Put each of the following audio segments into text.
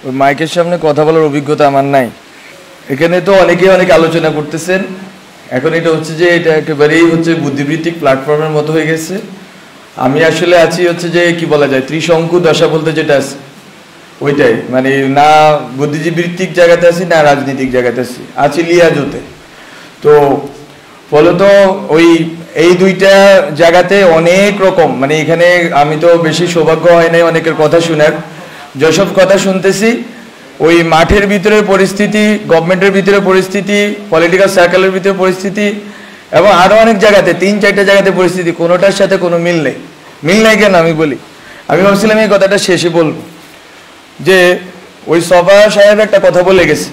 ওই মাইকের সামনে কথা বলার অভিজ্ঞতা আমার নাই। এখানে তো অনেকেই অনেক আলোচনা করতেছেন, এখন এটা হচ্ছে যে এটা একেবারেই হচ্ছে বুদ্ধিবৃত্তিক প্ল্যাটফর্মের মতো হয়ে গেছে। আমি আসলে আছি হচ্ছে যে কি বলা যায়, ত্রিশঙ্কু দশা বলতে যেটা আছে ওইটাই, মানে না বুদ্ধিবৃত্তিক জায়গাতে আছি না রাজনৈতিক জায়গাতে আছি লিয়াজোতে। তো ফলত ওই এই দুইটা জায়গাতে অনেক রকম, মানে এখানে আমি তো বেশি সৌভাগ্য হয় নাই অনেকের কথা শোনার, যেসব কথা শুনতেছি ওই মাঠের ভিতরে পরিস্থিতি, গভর্নমেন্টের ভিতরে পরিস্থিতি, পলিটিক্যাল সার্কেলের ভিতরে পরিস্থিতি এবং আরও অনেক জায়গাতে 3-4টা জায়গাতে পরিস্থিতি, কোনোটার সাথে কোনো মিল নেই। মিল নাই কেন আমি বলি, আমি ভাবছিলাম এই কথাটা শেষে বলবো, যে ওই সভা সাহেব একটা কথা বলে গেছে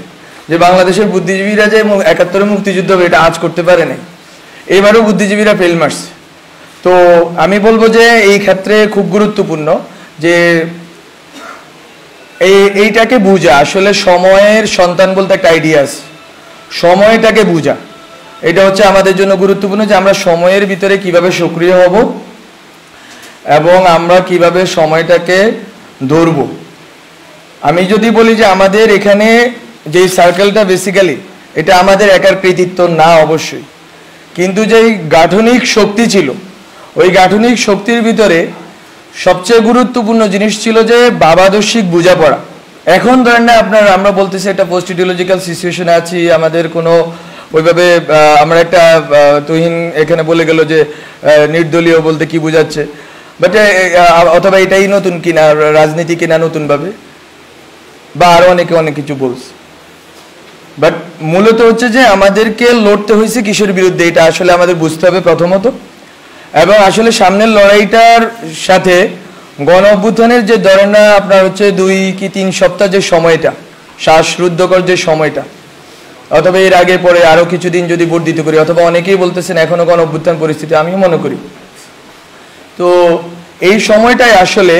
যে বাংলাদেশের বুদ্ধিজীবীরা যে 71 মুক্তিযুদ্ধ হবে এটা আজ করতে পারে নাই, এইবারও বুদ্ধিজীবীরা ফেল মারছে। তো আমি বলবো যে এই ক্ষেত্রে খুব গুরুত্বপূর্ণ যে এইটাকে বুঝা, আসলে সময়ের সন্তান বলতে একটা আইডিয়া আছে, সময়টাকে বুঝা, এটা হচ্ছে আমাদের জন্য গুরুত্বপূর্ণ যে আমরা সময়ের ভিতরে কিভাবে সক্রিয় হব এবং আমরা কিভাবে সময়টাকে ধরব। আমি যদি বলি যে আমাদের এখানে যেই সার্কেলটা বেসিক্যালি এটা আমাদের একার কৃতিত্ব না অবশ্যই, কিন্তু যেই গাঠনিক শক্তি ছিল ওই গাঠনিক শক্তির ভিতরে সবচেয়ে গুরুত্বপূর্ণ জিনিস ছিল যে ভাবাদর্শিক বোঝাপড়া। এখন ধরেন না আপনার, আমরা বলতেছি একটা পোস্ট ইডিওলজিক্যাল সিচুয়েশনে আছি, আমাদের কোনো ওইভাবে আমরা একটা তুহিন এখানে বলে গেল যে নির্দলীয় বলতে কি বোঝাচ্ছে, বাট অথবা এটাই নতুন কিনা রাজনীতি কিনা নতুনভাবে, বা আরো অনেকে অনেক কিছু বলছে। বাট মূলত হচ্ছে যে আমাদেরকে লড়তে হয়েছে কিসের বিরুদ্ধে, এটা আসলে আমাদের বুঝতে হবে প্রথমত। এবং আসলে সামনের লড়াইটার সাথে গণ অভ্যুত্থানের যে ধরেন না আপনার হচ্ছে 2 কি 3 সপ্তাহ যে সময়টা, শ্বাসরুদ্ধকর যে সময়টা, অথবা এর আগে পরে আরো কিছুদিন যদি বর্ধিত করি, অথবা অনেকেই বলতেছেন এখনো গণ অভ্যুত্থান পরিস্থিতি, আমিও মনে করি। তো এই সময়টায় আসলে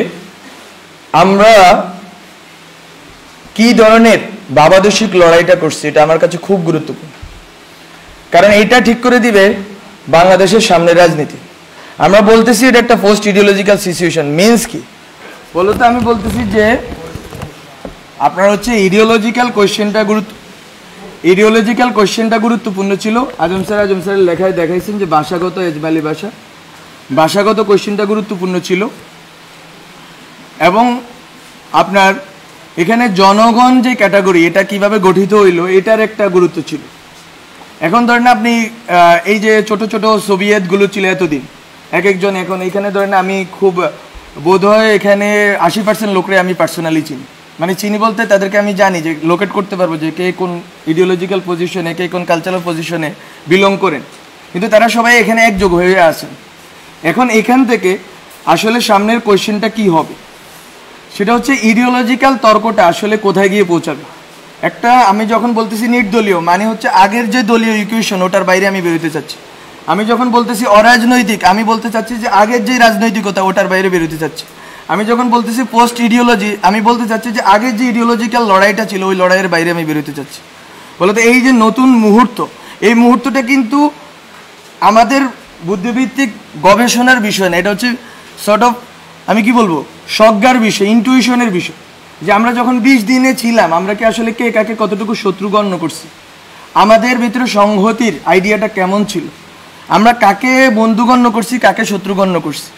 আমরা কি ধরনের ভাবাদর্শিক লড়াইটা করছি এটা আমার কাছে খুব গুরুত্বপূর্ণ, কারণ এইটা ঠিক করে দিবে বাংলাদেশের সামনের রাজনীতি। আমরা বলতেছি এটা একটা পোস্ট ইডিওলজিক্যাল সিচুয়েশন, মিনস কি বলতে আমি বলতেছি যে আপনার হচ্ছে ইডিওলজিক্যাল কোয়েশ্চেনটা গুরুত্বপূর্ণ ছিল। আজম স্যারের লেখায় দেখাইছেন যে ভাষাগত এজমালি ভাষাগত কোয়েশ্চেনটা গুরুত্বপূর্ণ ছিল, এবং আপনার এখানে জনগণ যে ক্যাটাগরি এটা কিভাবে গঠিত হইলো এটার একটা গুরুত্ব ছিল। এখন ধরেন আপনি এই যে ছোট ছোট সোভিয়েতগুলো ছিল এতদিন, এক একজন, এখন এখানে ধরেন আমি খুব বোধ হয় এখানে 80% লোকরে আমি পার্সোনালি চিনি, মানে চিনি বলতে তাদেরকে আমি জানি যে লোকেট করতে পারবো যে কে কোন ইডিওলজিক্যাল পজিশনে, কে কোন কালচারাল পজিশনে বিলং করেন, কিন্তু তারা সবাই এখানে একযোগ হয়ে আছেন। এখন এখান থেকে আসলে সামনের কোয়েশ্চেনটা কি হবে সেটা হচ্ছে ইডিওলজিক্যাল তর্কটা আসলে কোথায় গিয়ে পৌঁছাবে। একটা আমি যখন বলতেছি নির্দলীয় মানে হচ্ছে আগের যে দলীয় ইকুয়েশন ওটার বাইরে আমি বেরোতে চাচ্ছি। আমি যখন বলতেছি অরাজনৈতিক আমি বলতে চাচ্ছি যে আগের যে রাজনৈতিকতা ওটার বাইরে বেরোতে চাচ্ছি। আমি যখন বলতেছি পোস্ট ইডিওলজি আমি বলতে চাচ্ছি যে আগের যে ইডিওলজিক্যাল লড়াইটা ছিল ওই লড়াইয়ের বাইরে আমি বেরোতে চাচ্ছি। বলতে এই যে নতুন মুহূর্ত, এই মুহূর্তটা কিন্তু আমাদের বুদ্ধিভিত্তিক গবেষণার বিষয় না, এটা হচ্ছে সর্ট অফ আমি কি বলবো সজ্ঞার বিষয়, ইনটুইশনের বিষয়, যে আমরা যখন 20 দিনে ছিলাম আমরা কি আসলে কে কাকে কতটুকু শত্রু গণ্য করছি, আমাদের ভিতরে সংহতির আইডিয়াটা কেমন ছিল, আমরা কাকে বন্ধু গণ্য করছি কাকে শত্রু গণ্য করছি,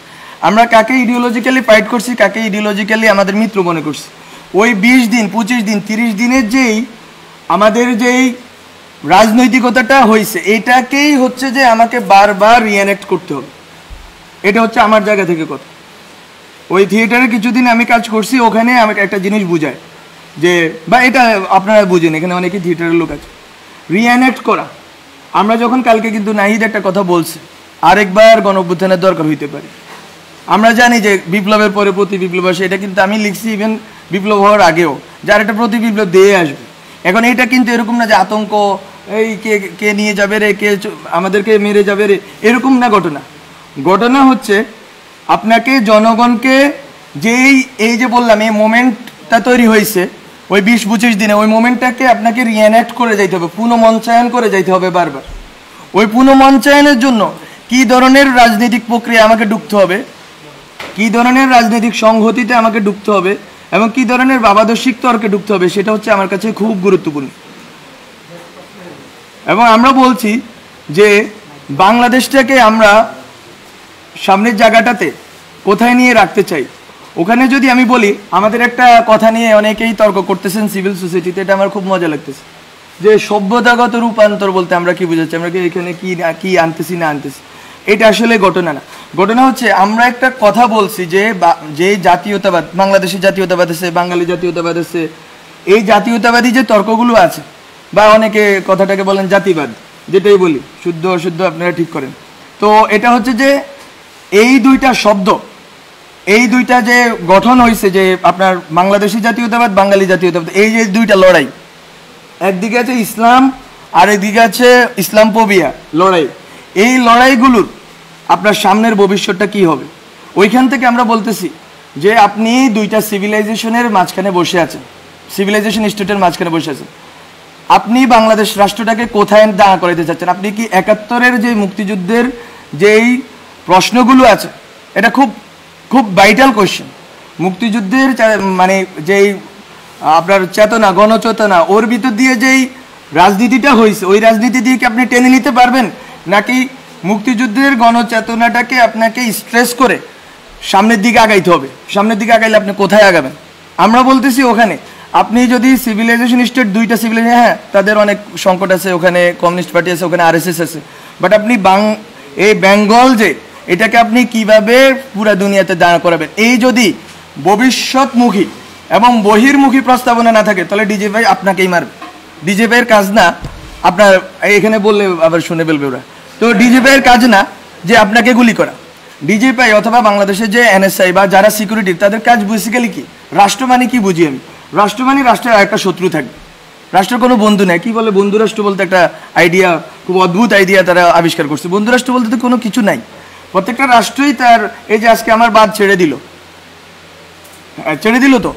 আমরা কাকে ইডিওলজিক্যালি ফাইট করছি কাকে ইডিওলজিক্যালি আমাদের মিত্র মনে করছি। ওই 20 দিন 25 দিন 30 দিনের যেই আমাদের যেই রাজনৈতিকতাটা হয়েছে এটাকেই হচ্ছে যে আমাকে বারবার রিএনেক্ট করতে হবে। এটা হচ্ছে আমার জায়গা থেকে কথা। ওই থিয়েটারে কিছুদিন আমি কাজ করছি, ওখানে আমাকে একটা জিনিস বুঝায় যে, বা এটা আপনারা বুঝেন এখানে অনেকেই থিয়েটারের লোক আছে, রিএনেক্ট করা। আমরা যখন কালকে কিন্তু নাহিদ একটা কথা বলছে আরেকবার গণঅভ্যুত্থানের দরকার হইতে পারে। আমরা জানি যে বিপ্লবের পরে প্রতি বিপ্লব আসে, এটা কিন্তু আমি লিখছি ইভেন বিপ্লব হওয়ার আগেও, যার একটা প্রতি বিপ্লব দিয়ে আসবে। এখন এটা কিন্তু এরকম না যে আতঙ্ক, এই কে নিয়ে যাবে রে, কে আমাদেরকে মেরে যাবে রে, এরকম না ঘটনা। ঘটনা হচ্ছে আপনাকে জনগণকে যেই এই যে বললাম এই মোমেন্টটা তৈরি হয়েছে ওই 20-25 দিনে, ওই মোমেন্টটাকে আপনাকে রিএনেক্ট করে যাইতে হবে, পুনঃমঞ্চায়ন করে যাইতে হবে বারবার। ওই পুনঃমঞ্চায়নের জন্য কি ধরনের রাজনৈতিক প্রক্রিয়া আমাকে ঢুকতে হবে, কি ধরনের রাজনৈতিক সংহতিতে আমাকে ঢুকতে হবে, এবং কী ধরনের ভাবাদর্শিক তর্কে ঢুকতে হবে সেটা হচ্ছে আমার কাছে খুব গুরুত্বপূর্ণ। এবং আমরা বলছি যে বাংলাদেশটাকে আমরা সামনের জায়গাটাতে কোথায় নিয়ে রাখতে চাই। ওখানে যদি আমি বলি, আমাদের একটা কথা নিয়ে অনেকেই তর্ক করতেছেন সিভিল সোসাইটিতে, এটা আমার খুব মজা লাগতেছে, যে সভ্যতাগত রূপান্তর বলতে আমরা কি বুঝাচ্ছি, আমরা কি এখানে কি আনতেছি না আনতেছি। এটা আসলে ঘটনা না। ঘটনা হচ্ছে আমরা একটা কথা বলছি যে জাতীয়তাবাদ, বাংলাদেশি জাতীয়তাবাদ আছে, বাঙালি জাতীয়তাবাদ আছে, এই জাতীয়তাবাদী যে তর্কগুলো আছে, বা অনেকে কথাটাকে বলেন জাতিবাদ, যেটাই বলি, শুদ্ধ অশুদ্ধ আপনারা ঠিক করেন। তো এটা হচ্ছে যে এই দুইটা শব্দ, এই দুইটা যে গঠন হয়েছে, যে আপনার বাংলাদেশি জাতীয়তাবাদ, বাঙালি জাতীয়তাবাদ, এই যে দুইটা লড়াই, একদিকে আছে ইসলাম আর একদিকে আছে ইসলামফোবিয়া লড়াই। এই লড়াইগুলোর আপনার সামনের ভবিষ্যৎটা কি হবে, ওইখান থেকে আমরা বলতেছি যে আপনি দুইটা সিভিলাইজেশনের মাঝখানে বসে আছেন, সিভিলাইজেশন স্টেটের মাঝখানে বসে আছেন। আপনি বাংলাদেশ রাষ্ট্রটাকে কোথায় দাঁড়া করাইতে চাচ্ছেন? আপনি কি ৭১-এর যে মুক্তিযুদ্ধের যেই প্রশ্নগুলো আছে, এটা খুব খুব ভাইটাল কোয়েশ্চেন। মুক্তিযুদ্ধের মানে যেই আপনার চেতনা, গণচেতনা, ওর ভিতর দিয়ে যেই রাজনীতিটা হয়েছে, ওই রাজনীতি দিয়ে কি আপনি টেনে নিতে পারবেন, নাকি মুক্তিযুদ্ধের গণচেতনাটাকে আপনাকে স্ট্রেস করে সামনের দিকে আগাইতে হবে? সামনের দিকে আগাইলে আপনি কোথায় আগাবেন? আমরা বলতেছি ওখানে আপনি যদি সিভিলাইজেশন স্টেট, দুইটা সিভিলাইজেশন, হ্যাঁ তাদের অনেক সংকট আছে, ওখানে কমিউনিস্ট পার্টি আছে, ওখানে আরএসএস আছে, বাট আপনি এই বেঙ্গল যে এটাকে আপনি কিভাবে পুরা দুনিয়াতে দাঁড় করাবেন, এই যদি ভবিষ্যৎমুখী এবং বহির্মুখী প্রস্তাবনা না থাকে, তাহলে ডিজে ভাই আপনাকেই মারবে। ডিজে ভাইয়ের কাজ না আপনার, এখানে বললে আবার শুনে ফেলবে ওরা, তো ডিজে ভাইয়ের কাজ না যে আপনাকে গুলি করা। ডিজে ভাই অথবা বাংলাদেশের যে এনএসআই বা যারা সিকিউরিটি, তাদের কাজ বেসিক্যালি কি, রাষ্ট্র মানে কি বুঝি আমি, রাষ্ট্র মানে রাষ্ট্রের একটা শত্রু থাকবে, রাষ্ট্রের কোনো বন্ধু নেই। কি বলে বন্ধু রাষ্ট্র বলতে একটা আইডিয়া, খুব অদ্ভুত আইডিয়া তারা আবিষ্কার করছে। বন্ধু রাষ্ট্র বলতে তো কোনো কিছু নাই, প্রত্যেকটা রাষ্ট্রই তার, এই যে আজকে আমার বাদ ছেড়ে দিল তো,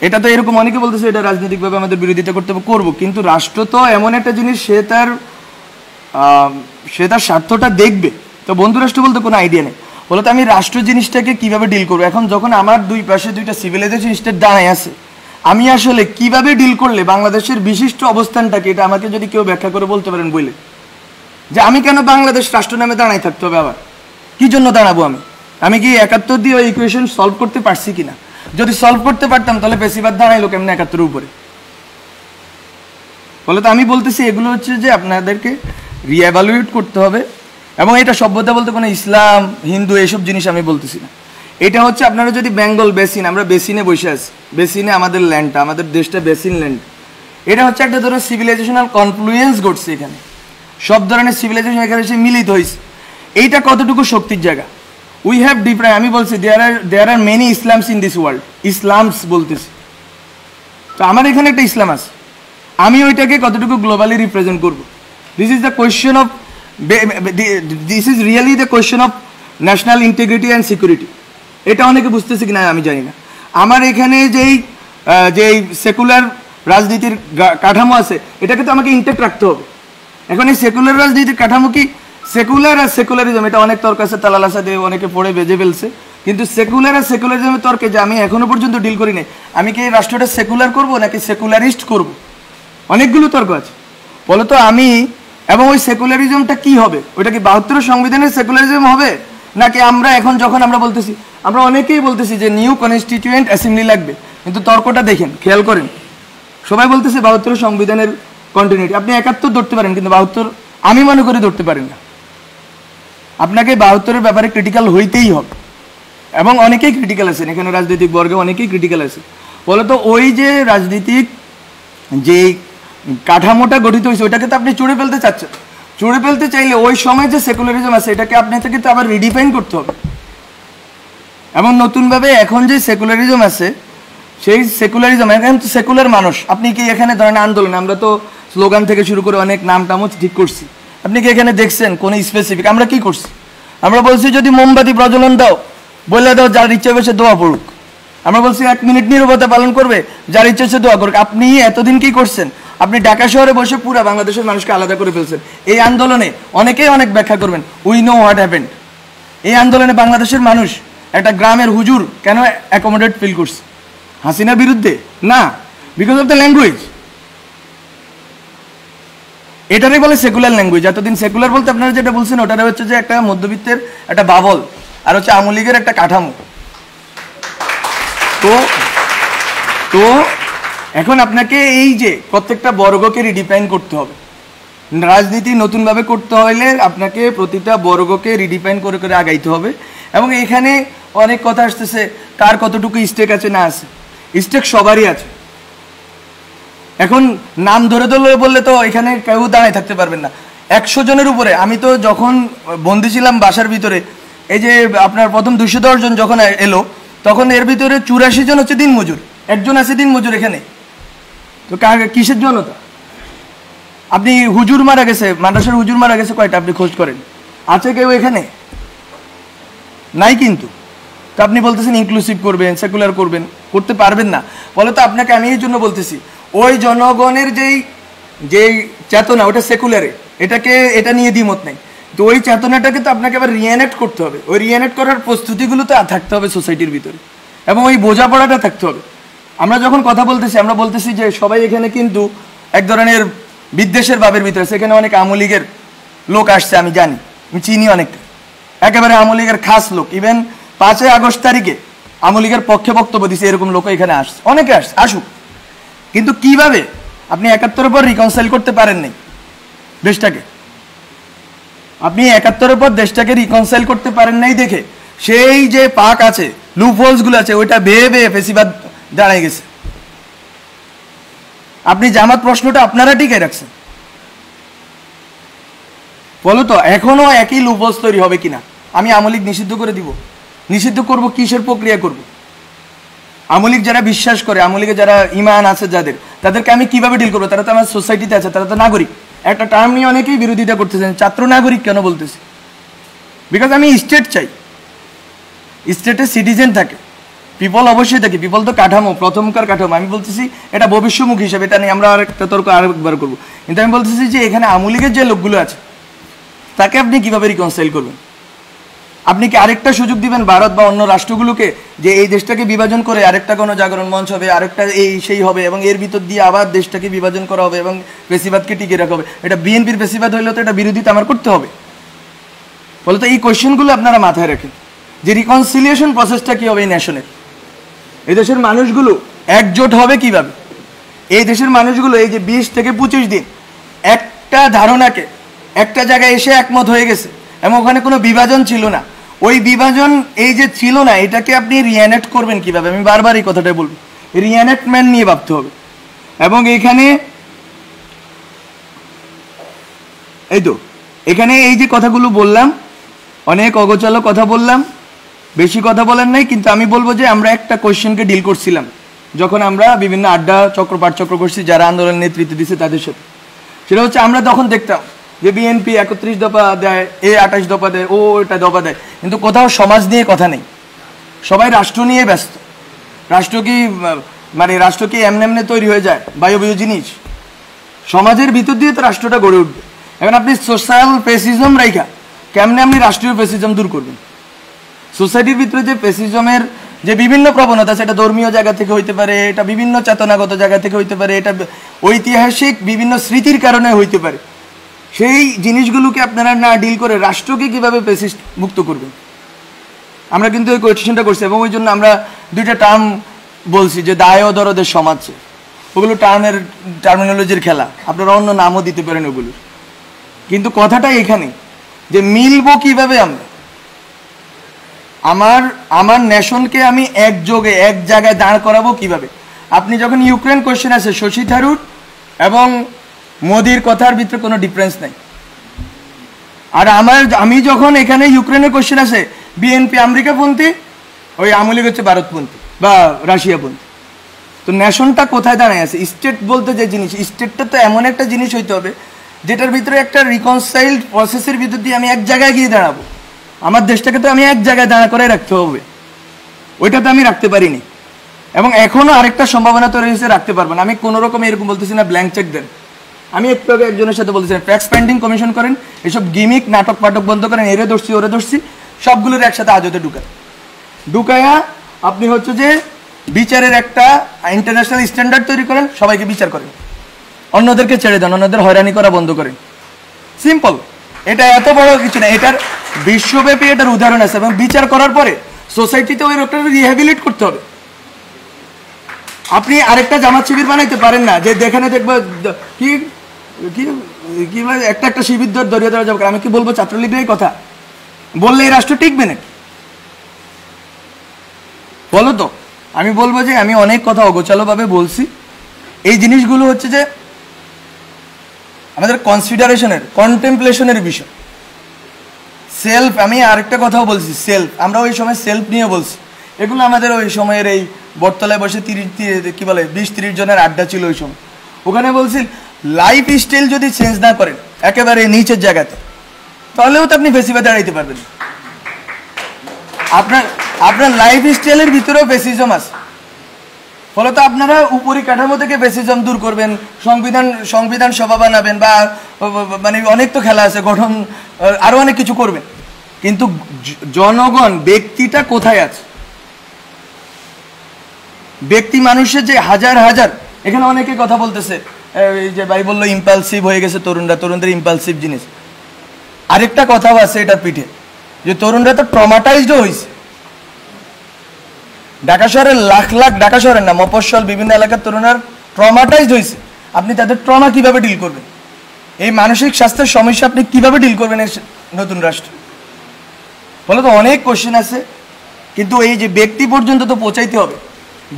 এটা তো এরকম অনেকে বলতেছে এটা রাজনৈতিকভাবে আমাদের বিরোধিতা করতে করবো, কিন্তু রাষ্ট্র তো এমন একটা জিনিস, সে তার স্বার্থটা দেখবে। তো বন্ধু রাষ্ট্র বলতে কোনো আইডিয়া নেই। বলতো আমি রাষ্ট্র জিনিসটাকে কিভাবে ডিল করবো? এখন যখন আমার দুই পাশে দুইটা সিভিলাইজেশন স্টেট দাঁড়ায় আছে, আমি আসলে কিভাবে ডিল করলে বাংলাদেশের বিশিষ্ট অবস্থানটাকে, এটা আমাকে যদি কেউ ব্যাখ্যা করে বলতে পারেন বলে, যে আমি কেন বাংলাদেশ রাষ্ট্র নামে দাঁড়াই থাকতে হবে, আবার কি জন্য দাঁড়াবো? আমি কি ৭১ দিয়ে ওই ইকুয়েশন সলভ করতে পারছি কিনা? যদি সলভ করতে পারতাম তাহলে বেশিরভাগ দাঁড়াইলো কেমন ৭১-এর উপরে? বলে তো আমি বলতেছি এগুলো হচ্ছে যে আপনাদেরকে রিএভালুয়েট করতে হবে। এবং এটা সভ্যতা বলতে কোনো ইসলাম, হিন্দু এইসব জিনিস আমি বলতেছি না। এটা হচ্ছে আপনারা যদি বেঙ্গল বেসিন, আমরা বেসিনে বসে আছি, বেসিনে আমাদের ল্যান্ডটা, আমাদের দেশটা বেসিন ল্যান্ড, এটা হচ্ছে একটা ধরনের সিভিলাইজেশনাল কনফ্লুয়েন্স ঘটছে এখানে, সব ধরনের সিভিলাইজেশন এখানে এসে মিলিত হয়েছে। এইটা কতটুকু শক্তির জায়গা? উই হ্যাভ ডিফারেন্ট, আমি বলছি there are many Islams in this world, Islams বলতেছি, তো আমার এখানে একটা ইসলাম আছে, আমি ওইটাকে কতটুকু গ্লোবালি রিপ্রেজেন্ট করবো? This is the question of, this is really the question of national integrity and security. এটা অনেকে বুঝতেছে কিনা আমি জানি না। আমার এখানে যেই সেকুলার রাজনীতির কাঠামো আছে, এটাকে তো আমাকে ইনটেক্ট রাখতে হবে। এখন এই সেকুলার রাজনীতির কাঠামো কি, সেকুলার আর সেকুলারিজম, এটা অনেক তর্ক আছে, তালাল আসাদে অনেকে পড়ে বেজে ফেলছে, কিন্তু সেকুলার আর সেকুলারিজমের তর্কে যে আমি এখনো পর্যন্ত ডিল করি নাই, আমি কি এই রাষ্ট্রটা সেকুলার করব নাকি সেকুলারিস্ট করব, অনেকগুলো তর্ক আছে। বলতো আমি, এবং ওই সেকুলারিজমটা কি হবে? ওইটা কি ৭২ সংবিধানের সেকুলারিজম হবে, নাকি আমরা এখন যখন আমরা বলতেছি, আমরা অনেকেই বলতেছি যে নিউ কনস্টিটিউয়েন্ট অ্যাসেম্বলি লাগবে, কিন্তু তর্কটা দেখেন, খেয়াল করেন, সবাই বলতেছে ৭২ সংবিধানের কন্টিনিউটি। আপনি ৭১ ধরতে পারেন, কিন্তু ৭২ আমি মনে করি ধরতে পারেন না। আপনাকে ৭২-এর ব্যাপারে ক্রিটিক্যাল হইতেই হবে, এবং অনেকেই ক্রিটিক্যাল আছেন এখানে, রাজনৈতিক বর্গে অনেকেই ক্রিটিক্যাল আছে। বলতো ওই যে রাজনীতিক যে কাঠামোটা গঠিত হয়েছে, ওইটাকে তো আপনি চুড়ে ফেলতে চাচ্ছেন। চুড়ে ফেলতে চাইলে ওই সময় যে সেকুলারিজম আছে, এটাকে আপনাকে তো আবার রিডিফাইন করতে হবে। এবং নতুনভাবে এখন যে সেকুলারিজম আছে, সেই সেকুলারিজম, এখন তো সেকুলার মানুষ, আপনি কি এখানে ধরেন আন্দোলন, আমরা তো স্লোগান থেকে শুরু করে অনেক নাম টামও ঠিক করছি, আপনি কি এখানে দেখছেন কোনো স্পেসিফিক? আমরা কি করছি? আমরা বলছি যদি মোমবাতি প্রজ্বলন দাও, বলে দাও যার ইচ্ছে বসে দোয়া পড়ুক। আমরা বলছি ১ মিনিট নীরবতা পালন করবে, যার ইচ্ছে সে দোয়া করুক। আপনি এতদিন কি করছেন? আপনি ঢাকা শহরে বসে পুরো বাংলাদেশের মানুষকে আলাদা করে ফেলছেন। এই আন্দোলনে অনেকেই অনেক ব্যাখ্যা করবেন, উই নো হোয়াট হ্যাপেন্ড। এই আন্দোলনে বাংলাদেশের মানুষ একটা গ্রামের হুজুর কেন অ্যাকোমোডেট ফিল করছে? হাসিনার বিরুদ্ধে না, বিকজ অফ দ্য ল্যাঙ্গুয়েজ। এটারই বলে সেকুলার ল্যাঙ্গুয়েজ। এতদিন সেকুলার বলতে আপনারা যেটা বলছেন ওটারে হচ্ছে যে একটা মধ্যবিত্তের একটা বাবল, আর হচ্ছে আওয়ামী লীগের একটা কাঠামো। তো তো এখন আপনাকে এই যে প্রত্যেকটা বর্গকে রিডিফাইন করতে হবে। রাজনীতি নতুনভাবে করতে হলে আপনাকে প্রতিটা বর্গকে রিডিফাইন করে করে আগাইতে হবে। এবং এখানে অনেক কথা আসতেছে কার কতটুকু স্টেক আছে না আছে, স্টেক সবারই আছে। এখন নাম ধরে ধরে বললে তো এখানে কেউ দাঁড়ায় থাকতে পারবেন না। 100 জনের উপরে, আমি তো যখন বন্দি ছিলাম বাসার ভিতরে, এই যে আপনার প্রথম 210 জন যখন এলো, তখন এর ভিতরে 84 জন হচ্ছে দিনমজুর, একজন আছে দিনমজুর এখানে। তো কিসের জনতা? আপনি হুজুর মারা গেছে, মাদ্রাসার হুজুর মারা গেছে কয়টা আপনি খোঁজ করেন, আছে কেউ এখানে? নাই। কিন্তু তো আপনি বলতেছেন ইনক্লুসিভ করবেন, সেকুলার করবেন, করতে পারবেন না। বলে তো আপনাকে আমি এই জন্য বলতেছি, ওই জনগণের যেই চেতনা ওটা সেকুলারে, এটা নিয়ে দ্বিমত নেই। তো ওই চেতনাটাকে তো আপনাকে আবার রিএনেক্ট করতে হবে। ওই রিএনেক্ট করার প্রস্তুতিগুলো তো থাকতে হবে সোসাইটির ভিতরে, এবং ওই বোঝাপড়াটা থাকতে হবে। আমরা যখন কথা বলতেছি, আমরা বলতেছি যে সবাই এখানে কিন্তু এক ধরনের বিদ্বেষের ভাবের ভিতরে। সেখানে অনেক আওয়ামী লীগের লোক আসছে, আমি জানি, আমি চিনি অনেকটা, একেবারে আওয়ামী লীগের খাস লোক। ইভেন 5ই আগস্ট তারিখে আওয়ামী লীগের পক্ষে বক্তব্য দিচ্ছে, এরকম লোক এখানে আসছে, অনেকে আসুক। কিন্তু কিভাবে আপনি 71-এর পর রিকনসাইল করতে পারেন নাই দেশটাকে? আপনি 71-এর পর দেশটাকে রিকনসাইল করতে পারেন নাই দেখে সেই যে পাক আছে, লুপ হোলসগুলো আছে, ওইটা বেয়ে বেয়ে ফেসিবাদ দাঁড়ায় গেছে। আপনি জামাত প্রশ্নটা আপনারা টিকে রাখছেন, বলো তো এখনো একই লুপ হোলস তৈরি হবে কিনা? আমি আওয়ামী লীগ নিষিদ্ধ করে দিব? নিষিদ্ধ করব কিসের প্রক্রিয়া করব? আওয়ামী লীগ যারা বিশ্বাস করে, আওয়ামী লীগে যারা ইমান আছে যাদের, তাদেরকে আমি কিভাবে ডিল করবো? তারা তো আমার সোসাইটিতে আছে, তারা তো নাগরিক। একটা টার্ম নিয়ে অনেকেই বিরোধিতা করতেছেন, ছাত্র নাগরিক কেন বলতেছি? বিকজ আমি স্টেট চাই, স্টেটে সিটিজেন থাকে, পিপল অবশ্যই থাকে। পিপল তো কাঠামো, প্রথমকার কাঠামো। আমি বলতেছি এটা ভবিষ্যমুখী হিসাবে, এটা নিয়ে আমরা আরেকটা তর্ক আরেকবার করবো। কিন্তু আমি বলতেছি যে এখানে আওয়ামী লীগের যে লোকগুলো আছে তাকে আপনি কিভাবে রিকনসাইল করবেন? আপনি কি আরেকটা সুযোগ দিবেন ভারত বা অন্য রাষ্ট্রগুলোকে যে এই দেশটাকে বিভাজন করে আরেকটা কোনো জাগরণ মঞ্চ হবে, আরেকটা এই সেই হবে, এবং এর ভিতর দিয়ে আবার দেশটাকে বিভাজন করা হবে এবং পেশিবাদকে টিকে রাখা হবে? এটা বিএনপির পেশিবাদ হইলে তো এটা বিরোধিতা আমার করতে হবে। বলে তো এই কোয়েশ্চেনগুলো আপনারা মাথায় রাখেন যে রিকনসিলিয়েশন প্রসেসটা কী হবে এই ন্যাশনের। এই দেশের মানুষগুলো একজোট হবে কিভাবে? এই দেশের মানুষগুলো এই যে 20 থেকে 25 দিন একটা ধারণাকে একটা জায়গায় এসে একমত হয়ে গেছে, এবং ওখানে কোনো বিভাজন ছিল না। ওই বিভাজন এই যে ছিল না, এটাকে আপনি রিএনেক্ট করবেন কিভাবে? আমি বারবার এই কথাটাই বলবো, রিএনেক্টমেন্ট নিয়ে ভাবতে হবে। এবং এখানে এখানে এই যে কথাগুলো বললাম, অনেক অগোছালো কথা বললাম, বেশি কথা বলেন নাই। কিন্তু আমি বলবো যে আমরা একটা কোয়েশ্চেনকে ডিল করছিলাম যখন আমরা বিভিন্ন আড্ডা চক্র পাঠচক্র করছি যারা আন্দোলনের নেতৃত্ব দিচ্ছে তাদের সাথে। সেটা হচ্ছে আমরা তখন দেখতাম যে বিএনপি 31 দফা দেয়, 28 দফা দেয়, এটা দফা দেয়, কিন্তু কোথাও সমাজ নিয়ে কথা নেই। সবাই রাষ্ট্র নিয়ে ব্যস্ত। রাষ্ট্র কি এমনি তৈরি হয়ে যায় বায়বীয় জিনিস? সমাজের ভিতর দিয়ে তো রাষ্ট্রটা গড়ে উঠবে। এখন আপনি সোশ্যাল ফেসিজম রাইখা কেমনে আপনি রাষ্ট্রীয় ফেসিজম দূর করবেন? সোসাইটির ভিতরে যে ফেসিজমের যে বিভিন্ন প্রবণতা, সেটা ধর্মীয় জায়গা থেকে হইতে পারে, এটা বিভিন্ন চেতনাগত জায়গা থেকে হইতে পারে, এটা ঐতিহাসিক বিভিন্ন স্মৃতির কারণে হইতে পারে। সেই জিনিসগুলোকে আপনারা না ডিল করে রাষ্ট্রকে কিভাবে ফেসিস্ট মুক্ত করবেন? আমরা কিন্তু এই কোয়েশ্চেনটা করছি, এবং ওই জন্য আমরা দুইটা টার্ম বলছি যে দায় ও দরদের সমাজ। ওগুলো টার্মিনোলজির খেলা, আপনারা অন্য নামও দিতে পারেন ওগুলোর। কিন্তু কথাটা এখানে যে মিলবো কিভাবে আমরা, আমার নেশনকে আমি একযোগে এক জায়গায় দাঁড় করাবো কিভাবে? আপনি যখন ইউক্রেন কোয়েশ্চেন আছে, শশী থারুর এবং মোদির কথার ভিতরে কোনো ডিফারেন্স নাই। আর আমি যখন এখানে ইউক্রেনের কোয়েশ্চেন আছে, বিএনপি আমেরিকাপন্থী, ওই আওয়ামী লীগ হচ্ছে ভারতপন্থী বা রাশিয়াপন্থী। তো নেশনটা কোথায় দাঁড়ায় আছে? স্টেট বলতে যে জিনিস, স্টেটটা তো এমন একটা জিনিস হইতে হবে যেটার ভিতরে একটা রিকনসাইল্ড প্রসেসের ভিতর দিয়ে আমি এক জায়গায় গিয়ে দাঁড়াবো। আমার দেশটাকে তো আমি এক জায়গায় দাঁড়া করে রাখতে হবে, ওইটা তো আমি রাখতে পারিনি। এবং এখনও আরেকটা সম্ভাবনা তো রয়েছে, রাখতে পারবো না। আমি কোনো রকম এরকম বলতেছি না ব্ল্যাঙ্ক চেক দেন। আমি একটু আগে একজনের সাথে বলতেছিলাম ট্যাক্স পেন্ডিং কমিশন করেন, এসব গিমিক নাটক পাটক বন্ধ করেন, এরে ধরছি ওরে ধরছি, সবগুলোর একসাথে আজতে ঢুকায়া আপনি হচ্ছে যে বিচারের একটা ইন্টারন্যাশনাল স্ট্যান্ডার্ড তৈরি করেন, সবাইকে বিচার করেন, অন্যদেরকে ছেড়ে দেন, অন্যদের হয়রানি করা বন্ধ করেন। সিম্পল, এটা এত বড় কিছু না। এটার বিশ্বব্যাপী এটার উদাহরণ আছে। এবং বিচার করার পরে সোসাইটিতে ওই লোকটাকে রিহ্যাবিলিট করতে হবে। আপনি আরেকটা জামাত শিবির বানাইতে পারেন না যে যেখানে দেখবো কি কি কি একটা একটা শিবির দরিয়ে দেওয়া যাবে। আমি কি বলবো ছাত্রলীগের কথা বললে এই রাষ্ট্র টিকবে না? বলো তো। আমি বলবো যে আমি অনেক কথা অগোছালোভাবে বলছি। এই জিনিসগুলো হচ্ছে যে আমাদের কনসিডারেশনের, কন্টেম্পলেশনের বিষয়। সেলফ, আমি আরেকটা কথাও বলছি, সেলফ, আমরা ওই সময় সেলফ নিয়ে বলছি। এগুলো আমাদের ওই সময়ের এই বটতলায় বসে 20-30 জনের আড্ডা ছিল ওই সময়। ওখানে বলছি লাইফ স্টাইল যদি চেঞ্জ না করেন একেবারে নিচের জায়গাতে, তাহলেও তো আপনি ফেসিবাদে দাঁড়াইতে পারবেন। আপনার লাইফ স্টাইলের ভিতরেও ফেসিজম আছে। ফলত আপনারা উপরি কাঠামো থেকে ফেসিজম দূর করবেন, সংবিধান সভা বানাবেন, বা মানে অনেক তো খেলা আছে, গঠন আরো অনেক কিছু করবেন। কিন্তু জনগণ, ব্যক্তিটা কোথায় আছে? ব্যক্তি মানুষের যে হাজার হাজার, এখানে অনেকে কথা বলতেছে এই যে ভাই বললো ইম্পালসিভ হয়ে গেছে তরুণদের ইম্পালসিভ জিনিস। আরেকটা কথাও আছে এটার পিঠে, যে তরুণরা তো ট্রমাটাইজড হয়েছে। ঢাকা শহরের লাখ লাখ, ঢাকা শহরের না, মফস্বল বিভিন্ন এলাকার তরুণরা ট্রমাটাইজড হয়েছে। আপনি তাদের ট্রমা কিভাবে ডিল করবেন? এই মানসিক স্বাস্থ্যের সমস্যা আপনি কিভাবে ডিল করবেন এই নতুন রাষ্ট্রে? বলে তো অনেক কোশ্চেন আছে। কিন্তু এই যে ব্যক্তি পর্যন্ত তো পৌঁছাইতে হবে।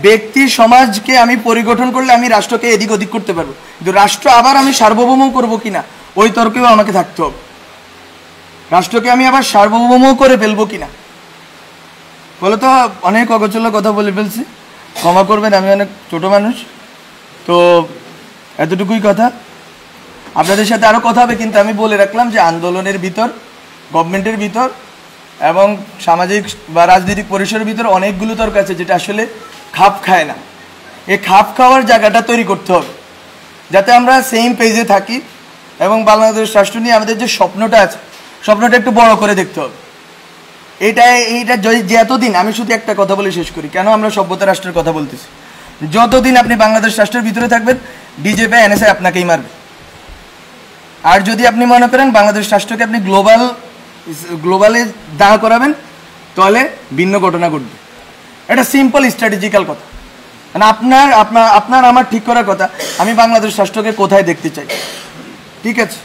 ব্যক্তি সমাজকে আমি পরিগঠন করলে আমি রাষ্ট্রকে এদিক ওদিক করতে পারবো, কিন্তু রাষ্ট্র আবার আমি সার্বভৌম করবো কিনা ওই তর্কেও আমাকে থাকতে হবে। রাষ্ট্রকে আমি আবার সার্বভৌম করে ফেলবো কিনা। বলে তো অনেক অগোছালো কথা বলে ফেলছি, ক্ষমা করবেন, আমি অনেক ছোট মানুষ। তো এতটুকুই কথা। আপনাদের সাথে আরও কথা হবে, কিন্তু আমি বলে রাখলাম যে আন্দোলনের ভিতর, গভর্নমেন্টের ভিতর এবং সামাজিক বা রাজনৈতিক পরিসরের ভিতর অনেকগুলো তর্ক আছে যেটা আসলে খাপ খায় না। এই খাপ খাওয়ার জায়গাটা তৈরি করতে হবে যাতে আমরা সেম পেজে থাকি এবং বাংলাদেশ রাষ্ট্র নিয়ে আমাদের যে স্বপ্নটা আছে, স্বপ্নটা একটু বড় করে দেখতে হবে। এইটা যে এতদিন, আমি শুধু একটা কথা বলে শেষ করি, কেন আমরা সভ্যতা রাষ্ট্রের কথা বলতেছি। যতদিন আপনি বাংলাদেশ রাষ্ট্রের ভিতরে থাকবেন, বিজেপি এনএসআই আপনাকেই মারবে। আর যদি আপনি মনে করেন বাংলাদেশ রাষ্ট্রকে আপনি গ্লোবালে দাঁড় করাবেন, তাহলে ভিন্ন ঘটনা ঘটবে। এটা সিম্পল স্ট্র্যাটেজিক্যাল কথা। মানে আপনার আমার ঠিক করার কথা, আমি বাংলাদেশ রাষ্ট্রকে কোথায় দেখতে চাই। ঠিক আছে।